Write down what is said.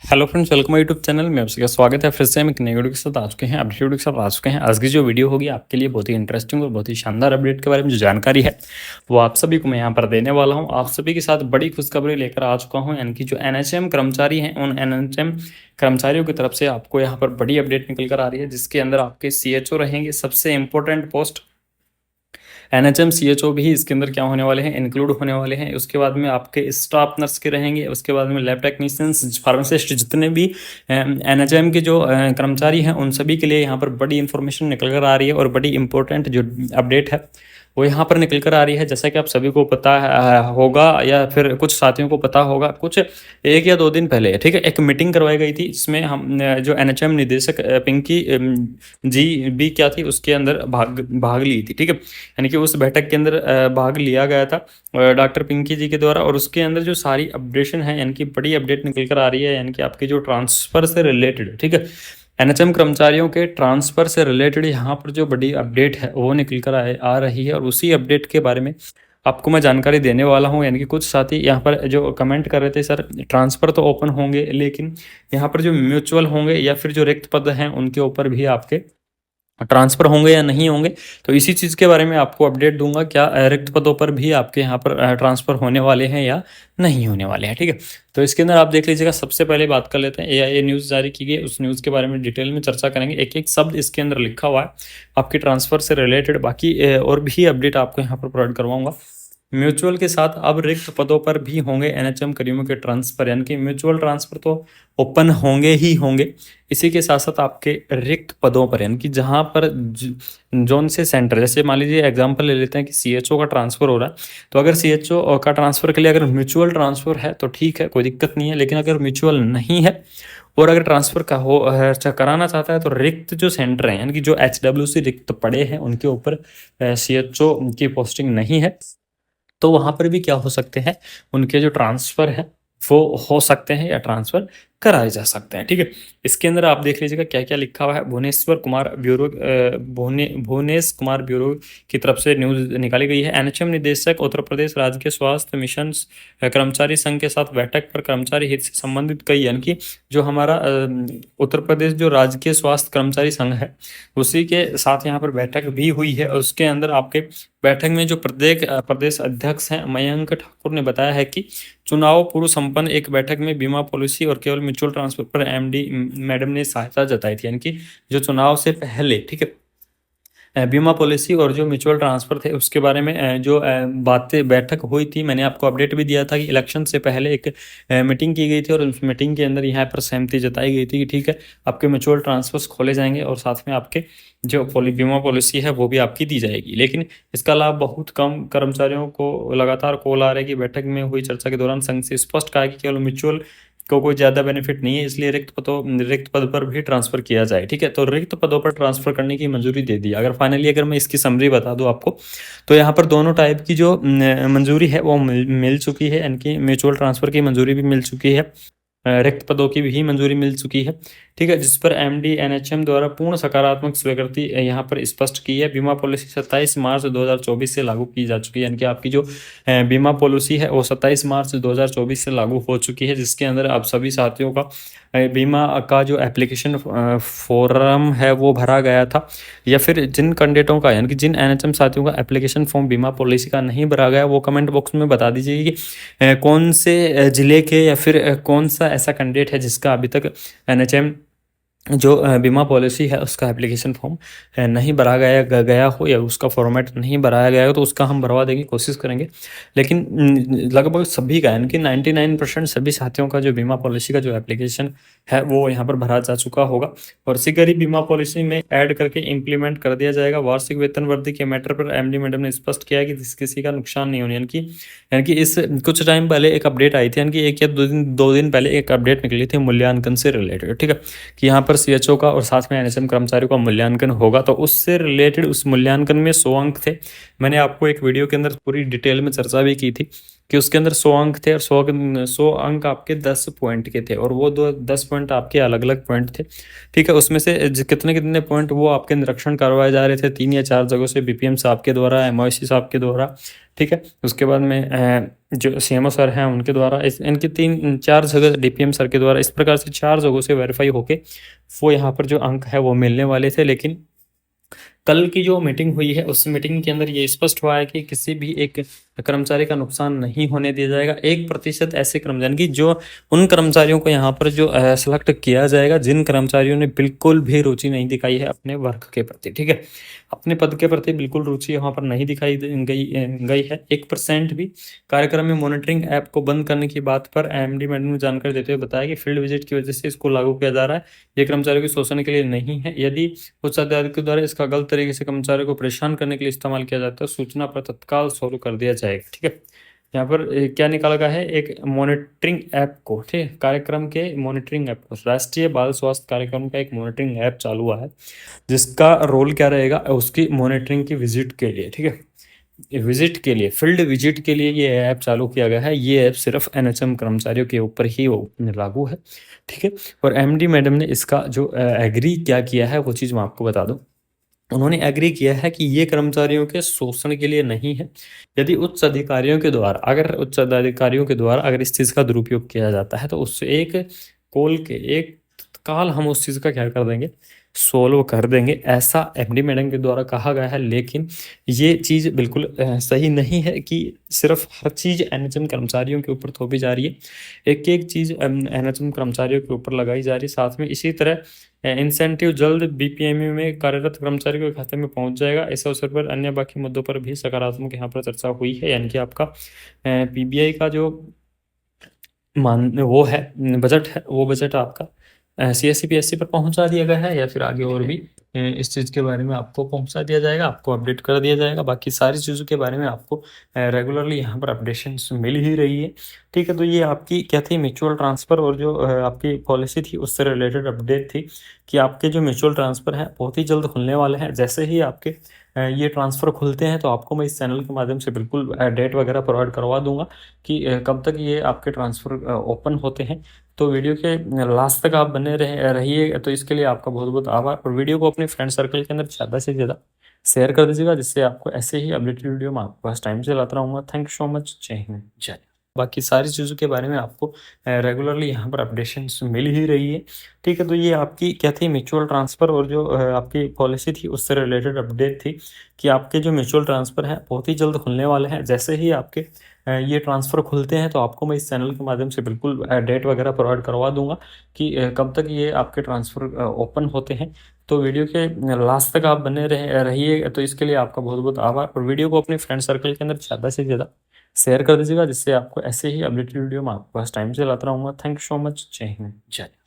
Hello friends, welcome YouTube channel में आपका स्वागत है। फिर से हम एक नई वीडियो के साथ आ चुके हैं, अपडेट वीडियो के साथ आ चुके हैं। आज की जो वीडियो होगी आपके लिए बहुत ही इंटरेस्टिंग और बहुत ही शानदार अपडेट के बारे में जो जानकारी है वो आप सभी को मैं यहाँ पर देने वाला हूँ। आप सभी के साथ बड़ी खुशखबरी लेकर आ चुका हूँ, यानी कि जो एनएचएम कर्मचारी हैं उन एनएचएम कर्मचारियों की तरफ से आपको यहाँ पर बड़ी अपडेट निकल कर आ रही है, जिसके अंदर आपके सीएचओ रहेंगे। सबसे इंपॉर्टेंट पोस्ट एनएचएम सीएचओ भी इसके अंदर क्या होने वाले हैं, इंक्लूड होने वाले हैं। उसके बाद में आपके स्टाफ नर्स के रहेंगे, उसके बाद में लैब टेक्नीशियंस, फार्मासिस्ट, जितने भी एनएचएम के जो कर्मचारी हैं उन सभी के लिए यहाँ पर बड़ी इंफॉर्मेशन निकल कर आ रही है और बड़ी इंपॉर्टेंट जो अपडेट है वो यहाँ पर निकल कर आ रही है। जैसा कि आप सभी को पता होगा या फिर कुछ साथियों को पता होगा, कुछ 1 या 2 दिन पहले, ठीक है, एक मीटिंग करवाई गई थी जिसमें हम जो एनएचएम निदेशक पिंकी जी भी क्या थी उसके अंदर भाग ली थी, ठीक है। यानी कि उस बैठक के अंदर भाग लिया गया था डॉक्टर पिंकी जी के द्वारा, और उसके अंदर जो सारी अपडेशन है, यानी कि बड़ी अपडेट निकल कर आ रही है, यानी कि आपके जो ट्रांसफर से रिलेटेड, ठीक है, एनएचएम कर्मचारियों के ट्रांसफर से रिलेटेड यहाँ पर जो बड़ी अपडेट है वो निकल कर आ रही है। और उसी अपडेट के बारे में आपको मैं जानकारी देने वाला हूँ। यानी कि कुछ साथी यहाँ पर जो कमेंट कर रहे थे, सर ट्रांसफर तो ओपन होंगे लेकिन यहाँ पर जो म्यूचुअल होंगे या फिर जो रिक्त पद हैं उनके ऊपर भी आपके ट्रांसफर होंगे या नहीं होंगे, तो इसी चीज़ के बारे में आपको अपडेट दूंगा। क्या रिक्त पदों पर भी आपके यहाँ पर ट्रांसफर होने वाले हैं या नहीं होने वाले हैं, ठीक है। तो इसके अंदर आप देख लीजिएगा। सबसे पहले बात कर लेते हैं, एआईए न्यूज़ जारी की गई, उस न्यूज़ के बारे में डिटेल में चर्चा करेंगे। एक एक शब्द इसके अंदर लिखा हुआ है आपके ट्रांसफर से रिलेटेड। बाकी और भी अपडेट आपको यहाँ पर प्रोवाइड करवाऊंगा। म्यूचुअल के साथ अब रिक्त पदों पर भी होंगे एनएचएम कर्मियों के ट्रांसफर, यानी कि म्यूचुअल ट्रांसफर तो ओपन होंगे ही होंगे, इसी के साथ साथ आपके रिक्त पदों पर, यानी कि जहां पर जोन से सेंटर, जैसे मान लीजिए एग्जांपल ले लेते हैं कि सीएचओ का ट्रांसफर हो रहा है, तो अगर सीएचओ का ट्रांसफर के लिए अगर म्यूचुअल ट्रांसफर है तो ठीक है, कोई दिक्कत नहीं है। लेकिन अगर म्यूचुअल नहीं है और अगर ट्रांसफर का हो कराना चाहता है तो रिक्त जो सेंटर है, यानी कि जो एचडब्ल्यूसी रिक्त पड़े हैं उनके ऊपर सीएचओ की पोस्टिंग नहीं है, तो वहां पर भी क्या हो सकते हैं, उनके जो ट्रांसफर है वो हो सकते हैं या ट्रांसफर कराए जा सकते हैं, ठीक है। इसके अंदर आप देख लीजिएगा क्या क्या लिखा हुआ है। भुवनेश्वर कुमार ब्यूरो भुवनेश कुमार ब्यूरो की तरफ से न्यूज निकाली गई है। एनएचएम निदेशक उत्तर प्रदेश राज्य के स्वास्थ्य मिशन कर्मचारी संघ के साथ बैठक पर कर्मचारी हित से संबंधित कई, यानी कि जो हमारा उत्तर प्रदेश जो राजकीय स्वास्थ्य कर्मचारी संघ है उसी के साथ यहाँ पर बैठक भी हुई है। और उसके अंदर आपके बैठक में जो प्रदेश अध्यक्ष हैं मयंक ठाकुर ने बताया है कि चुनाव पूर्व संपन्न एक बैठक में बीमा पॉलिसी और केवल म्यूचुअल ट्रांसफर पर एमडी मैडम ने सहायता जताई थी, यानी कि जो चुनाव से पहले, ठीक है, बीमा पॉलिसी और जो म्यूचुअल ट्रांसफर थे उसके बारे में जो बातें बैठक हुई थी। मैंने आपको अपडेट भी दिया था कि इलेक्शन से पहले एक मीटिंग की गई थी और उस मीटिंग के अंदर यहाँ पर सहमति जताई गई थी कि ठीक है, आपके म्यूचुअल ट्रांसफर्स खोले जाएंगे और साथ में आपके जो बीमा पॉलिसी है वो भी आपकी दी जाएगी। लेकिन इसका लाभ बहुत कम कर्मचारियों को लगातार कॉल आ रहा है कि बैठक में हुई चर्चा के दौरान संघ से स्पष्ट कहा कि केवल म्यूचुअल को कोई ज़्यादा बेनिफिट नहीं है, इसलिए रिक्त पद पर भी ट्रांसफर किया जाए, ठीक है। तो रिक्त पदों पर ट्रांसफर करने की मंजूरी दे दी। अगर फाइनली अगर मैं इसकी समरी बता दूं आपको, तो यहाँ पर दोनों टाइप की जो मंजूरी है वो मिल चुकी है, यानी कि म्यूचुअल ट्रांसफर की मंजूरी भी मिल चुकी है, रिक्त पदों की भी मंजूरी मिल चुकी है, ठीक है, जिस पर एमडी एनएचएम द्वारा पूर्ण सकारात्मक स्वीकृति यहाँ पर स्पष्ट की है। बीमा पॉलिसी 27 मार्च 2024 से लागू की जा चुकी है, यानी कि आपकी जो बीमा पॉलिसी है वो 27 मार्च 2024 से लागू हो चुकी है, जिसके अंदर आप सभी साथियों का बीमा का जो एप्लीकेशन फॉर्म है वो भरा गया था, या फिर जिन कैंडिडेटों का, यानी कि जिन एनएचएम साथियों का एप्लीकेशन फॉर्म बीमा पॉलिसी का नहीं भरा गया, वो कमेंट बॉक्स में बता दीजिए कि कौन से जिले के या फिर कौन सा ऐसा कैंडिडेट है जिसका अभी तक एनएचएम जो बीमा पॉलिसी है उसका एप्लीकेशन फॉर्म नहीं भरा गया हो या उसका फॉर्मेट नहीं भराया गया हो, तो उसका हम भरवा देंगे, कोशिश करेंगे। लेकिन लगभग सभी का, यानी कि 99% सभी साथियों का जो बीमा पॉलिसी का जो एप्लीकेशन है वो यहाँ पर भरा जा चुका होगा और शीघ्र ही बीमा पॉलिसी में ऐड करके इम्प्लीमेंट कर दिया जाएगा। वार्षिक वेतन वृद्धि के मैटर पर एमडी मैडम ने स्पष्ट किया कि किसी का नुकसान नहीं होने, यानी कि इस कुछ टाइम पहले एक अपडेट आई थी, यानी कि 1 या 2 दिन पहले एक अपडेट निकली थी मूल्यांकन से रिलेटेड, ठीक है, कि यहाँ पर सीएचओ का और साथ में एनएचएम कर्मचारियों का मूल्यांकन होगा, तो उससे रिलेटेड उस मूल्यांकन में 100 अंक थे। मैंने आपको एक वीडियो के अंदर पूरी डिटेल में चर्चा भी की थी कि उसके अंदर 100 अंक थे और 100 अंक आपके 10 पॉइंट के थे और वो 10 पॉइंट आपके अलग अलग पॉइंट थे। ठीक है, उसमें से कितने कितने पॉइंट वो आपके निरीक्षण करवाए जा रहे थे 3 या 4 जगहों से, बीपीएम साहब के द्वारा, एमओसी साहब के द्वारा। ठीक है, उसके बाद में जो सीएमओ सर हैं उनके द्वारा, इनकी 3-4 जगह डीपीएम सर के द्वारा, इस प्रकार से 4 जगहों से वेरीफाई होके वो यहाँ पर जो अंक है वो मिलने वाले थे। लेकिन कल की जो मीटिंग हुई है उस मीटिंग के अंदर ये स्पष्ट हुआ है कि किसी भी एक कर्मचारी का नुकसान नहीं होने दिया जाएगा। 1% ऐसे कर्मचारी की जो उन कर्मचारियों को यहाँ पर जो सेलेक्ट किया जाएगा जिन कर्मचारियों ने बिल्कुल भी रुचि नहीं दिखाई है अपने वर्क के प्रति। ठीक है, अपने पद के प्रति बिल्कुल रुचि यहाँ पर नहीं दिखाई गई है। 1% भी। कार्यक्रम में मॉनिटरिंग ऐप को बंद करने की बात पर एमडी मैडम ने जानकारी देते हुए बताया कि फील्ड विजिट की वजह से इसको लागू किया जा रहा है, ये कर्मचारियों के शोषण के लिए नहीं है। यदि उच्च अधिकारियों द्वारा इसका गलत तरीके से कर्मचारियों को परेशान करने के लिए इस्तेमाल किया जाता है, सूचना पर तत्काल सॉल्व कर दिया जाएगा। ठीक है, यहाँ पर क्या निकाला गया है, एक मॉनिटरिंग ऐप को, ठीक है, कार्यक्रम के मॉनिटरिंग ऐप को, राष्ट्रीय बाल स्वास्थ्य कार्यक्रम का एक मॉनिटरिंग ऐप चालू हुआ है जिसका रोल क्या रहेगा, उसकी मॉनिटरिंग की विजिट के लिए। ठीक है, विजिट के लिए, फील्ड विजिट के लिए ये ऐप चालू किया गया है। ये ऐप सिर्फ एनएचएम कर्मचारियों के ऊपर ही वो लागू है। ठीक है, और एमडी मैडम ने इसका जो एग्री क्या किया है वो चीज़ मैं आपको बता दूं। उन्होंने एग्री किया है कि ये कर्मचारियों के शोषण के लिए नहीं है। यदि उच्च अधिकारियों के द्वारा अगर इस चीज़ का दुरुपयोग किया जाता है तो उससे एक तत्काल हम उस चीज़ का क्या कर देंगे, सोल्व कर देंगे, ऐसा एमडी मैडम के द्वारा कहा गया है। लेकिन ये चीज़ बिल्कुल सही नहीं है कि सिर्फ हर चीज़ एनएचएम कर्मचारियों के ऊपर थोपी जा रही है, एक एक चीज़ एनएचएम कर्मचारियों के ऊपर लगाई जा रही है। साथ में इसी तरह इंसेंटिव जल्द बीपीएमयू में कार्यरत कर्मचारी के खाते में पहुंच जाएगा। इस अवसर पर अन्य बाकी मुद्दों पर भी सकारात्मक यहाँ पर चर्चा हुई है। यानी कि आपका पीबीआई का जो वो है बजट है, वो बजट आपका सीएससी पीएससी पर पहुंचा दिया गया है या फिर आगे और भी इस चीज़ के बारे में आपको पहुंचा दिया जाएगा, आपको अपडेट कर दिया जाएगा। बाकी सारी चीज़ों के बारे में आपको रेगुलरली यहाँ पर अपडेशन मिल ही रही है। ठीक है, तो ये आपकी क्या थी, म्यूचुअल ट्रांसफ़र और जो आपकी पॉलिसी थी उससे रिलेटेड अपडेट थी कि आपके जो म्यूचुअल ट्रांसफ़र हैं बहुत ही जल्द खुलने वाले हैं। जैसे ही आपके ये ट्रांसफ़र खुलते हैं तो आपको मैं इस चैनल के माध्यम से बिल्कुल डेट वगैरह प्रोवाइड करवा दूंगा कि कब तक ये आपके ट्रांसफ़र ओपन होते हैं। तो वीडियो के लास्ट तक आप बने रहिए। तो इसके लिए आपका बहुत बहुत आभार, और वीडियो को अपने फ्रेंड सर्कल के अंदर ज़्यादा से ज़्यादा शेयर कर दीजिएगा जिससे आपको ऐसे ही अपडेटेड वीडियो मैं आपके पास टाइम से लाता रहूँगा। Thank you so much. जय हिंद, जय। बाकी सारी चीज़ों के बारे में आपको रेगुलरली यहाँ पर अपडेशन मिल ही रही है। ठीक है, तो ये आपकी क्या थी, म्यूचुअल ट्रांसफ़र और जो आपकी पॉलिसी थी उससे रिलेटेड अपडेट थी कि आपके जो म्यूचुअल ट्रांसफ़र हैं बहुत ही जल्द खुलने वाले हैं। जैसे ही आपके ये ट्रांसफ़र खुलते हैं तो आपको मैं इस चैनल के माध्यम से बिल्कुल डेट वगैरह प्रोवाइड करवा दूंगा कि कब तक ये आपके ट्रांसफ़र ओपन होते हैं। तो वीडियो के लास्ट तक आप बने रहिए। तो इसके लिए आपका बहुत बहुत आभार, और वीडियो को अपने फ्रेंड सर्कल के अंदर ज़्यादा से ज़्यादा शेयर कर दीजिएगा जिससे आपको ऐसे ही अपडेटेड वीडियो मैं आपके पास टाइम से लाता रहूँगा। Thank you so much. जय हिंद, जय।